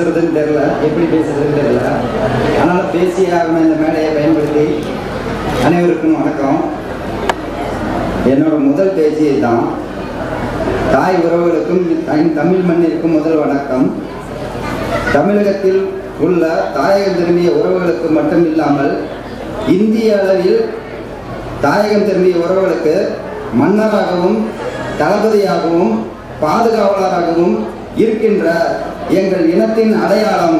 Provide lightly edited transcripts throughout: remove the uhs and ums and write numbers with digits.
பேசுறதுன்னு தெரியல, எப்படி பேசுறதுன்னு தெரியல. அதனால பேசியே ஆகணும். இந்த மேடையை பயன்படுத்தி அனைவருக்கும் வணக்கம். என்னோட முதல் பேச்சு தான். தாய் உறவுகளுக்கும் தமிழ் மண்ணிற்கும் முதல் வணக்கம். தமிழகத்தில் உள்ள தாயகம் திரும்பிய உறவுகளுக்கு மட்டும் இல்லாமல் இந்திய அளவில் தாயகம் திரும்பிய உறவுகளுக்கு மன்னராகவும் தளபதியாகவும் பாதுகாவலராகவும் இருக்கின்ற எங்கள் இனத்தின் அடையாளம்,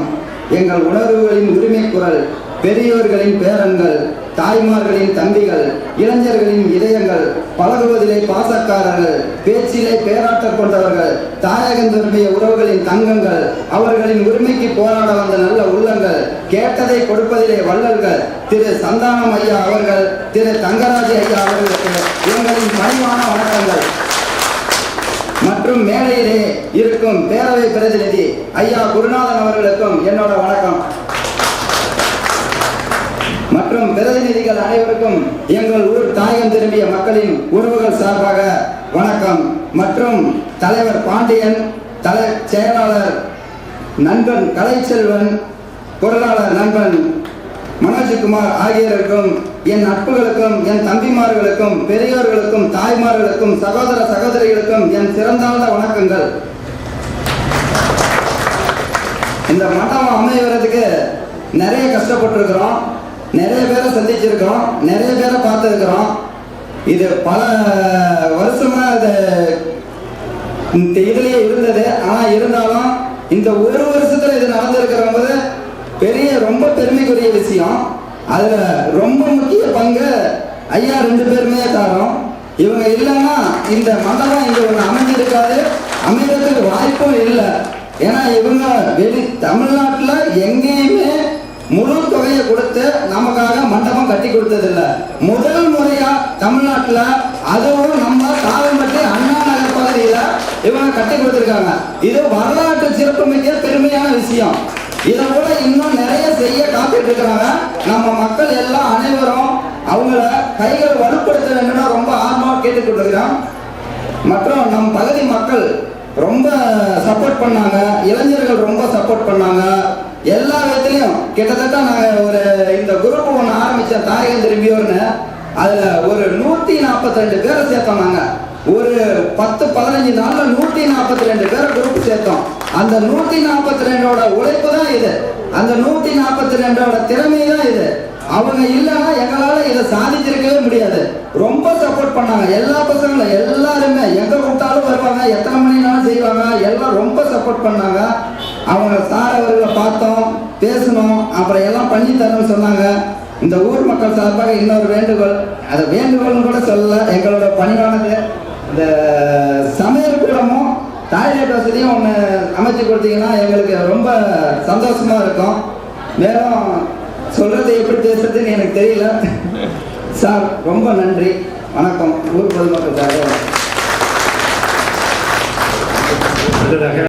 எங்கள் உணர்வுகளின் உரிமை குரல், பெரியோர்களின் பேரன்கள், தாய்மார்களின் தம்பிகள், இளைஞர்களின் இதயங்கள், பழகுவதிலே பாசக்காரர்கள், பேச்சிலே பேராற்றல் கொண்டவர்கள், தாயகம் திரும்பிய உறவுகளின் தங்கங்கள், அவர்களின் உரிமைக்கு போராட வந்த நல்ல உள்ளங்கள், கேட்டதை கொடுப்பதிலே வள்ளல்கள், திரு சந்தானம் ஐயா அவர்கள், திரு தங்கராஜ் ஐயா அவர்களுக்கு எங்களின் பணிவான வணக்கங்கள். மற்றும் மேடையிலே இருக்கும் பேரவை பிரதிநிதி ஐயா குருநாதன் அவர்களுக்கும் என்னோட வணக்கம். மற்றும் பிரதிநிதிகள் அனைவருக்கும் எங்கள் ஊர் தாயகம் திரும்பிய மக்களின் உறவுகள் சார்பாக வணக்கம். மற்றும் தலைவர் பாண்டியன், செயலாளர் நண்பன் கலைச்செல்வன், பொருளாளர் நண்பன் மனோஜ்குமார் ஆகியோருக்கும், என் நட்புகளுக்கும், என் தம்பிமார்களுக்கும், பெரியோர்களுக்கும், தாய்மார்களுக்கும், சகோதர சகோதரிகளுக்கும் என் சிறந்தாழ்ந்த வணக்கங்கள். இந்த மண்டபம் அமைவதற்கு நிறைய கஷ்டப்பட்டிருக்கிறோம், நிறைய பேரை சந்திச்சிருக்கிறோம், நிறைய பேரை பார்த்துருக்கிறோம். இது பல வருஷமா இதுலயே இருந்தது. ஆனா இருந்தாலும் இந்த ஒரு வருஷத்துல இது நடந்திருக்கிற போது ரொம்ப பெருமைக்குரிய விஷயம். அதுல ரொம்ப முக்கிய பங்கு ஐயா 2 பேருமே காரணம். இவங்க இல்லைன்னா இந்த மண்டபம் இங்க ஒன்று அமைஞ்சிருக்காது, அமைகிறதுக்கு வாய்ப்பும் இல்லை. ஏன்னா இவங்க தமிழ்நாட்டுல எங்கேயுமே முழு தொகையை கொடுத்து நமக்காக மண்டபம் கட்டி கொடுத்ததில்லை. முதல் முறையா தமிழ்நாட்டுல, அதுவும் நம்ம காலம்பட்டி அண்ணா நகர் பகுதியில இவங்க கட்டி கொடுத்திருக்காங்க. இது வரலாற்று சிறப்புமிக்க பெருமையான விஷயம். இதை கூட இன்னும் நிறைய செய்ய காத்துட்டு இருக்கிறாங்க. நம்ம மக்கள் எல்லாம் அனைவரும் அவங்கள கைகள் வலுப்படுத்த வேண்டும்னு ரொம்ப ஆர்வமாக கேட்டுக்கொண்டிருக்கிறோம். மற்றும் நம் பகுதி மக்கள் ரொம்ப சப்போர்ட் பண்ணாங்க, இளைஞர்கள் ரொம்ப சப்போர்ட் பண்ணாங்க. எல்லா விதத்திலையும் கிட்டத்தட்ட நாங்கள் இந்த குரூப் ஒன்று ஆரம்பித்த தாயகம் திரும்பியோர்னு, அதில் ஒரு 142 பேரை சேர்த்தோம். நாங்கள் ஒரு 10-15 நாள்ல 142 பேரை குரூப் சேர்த்தோம். அந்த 142ஓட உழைப்பு தான் இது, அந்த 142ஓட திறமை தான் இது. அவங்க இல்லைன்னா எங்களால இதை சாதிச்சிருக்கவே முடியாது. ரொம்ப சப்போர்ட் பண்ணாங்க. எல்லா பசங்களும் எல்லாருமே எங்க கூப்பிட்டாலும் வருவாங்க, எத்தனை மணினாலும் செய்வாங்க. எல்லாம் ரொம்ப சப்போர்ட் பண்ணாங்க. அவங்க சார் அவர்களை பார்த்தோம், பேசணும், அப்புறம் எல்லாம் பண்ணி தரணும்னு சொன்னாங்க. இந்த ஊர் மக்கள் சார்பாக இன்னொரு வேண்டுகோள், அது வேண்டுகோள்னு கூட சொல்லல, எங்களோட பணியானது இந்த சமையல் கூடமும் டாய்லெட் வசதியும் ஒன்று அமைச்சு கொடுத்தீங்கன்னா எங்களுக்கு ரொம்ப சந்தோஷமா இருக்கும். மேலும் சொல்றது எப்படி பேசுறதுன்னு எனக்கு தெரியல. சார் ரொம்ப நன்றி, வணக்கம். ஊர் பொதுமக்கள் சார்.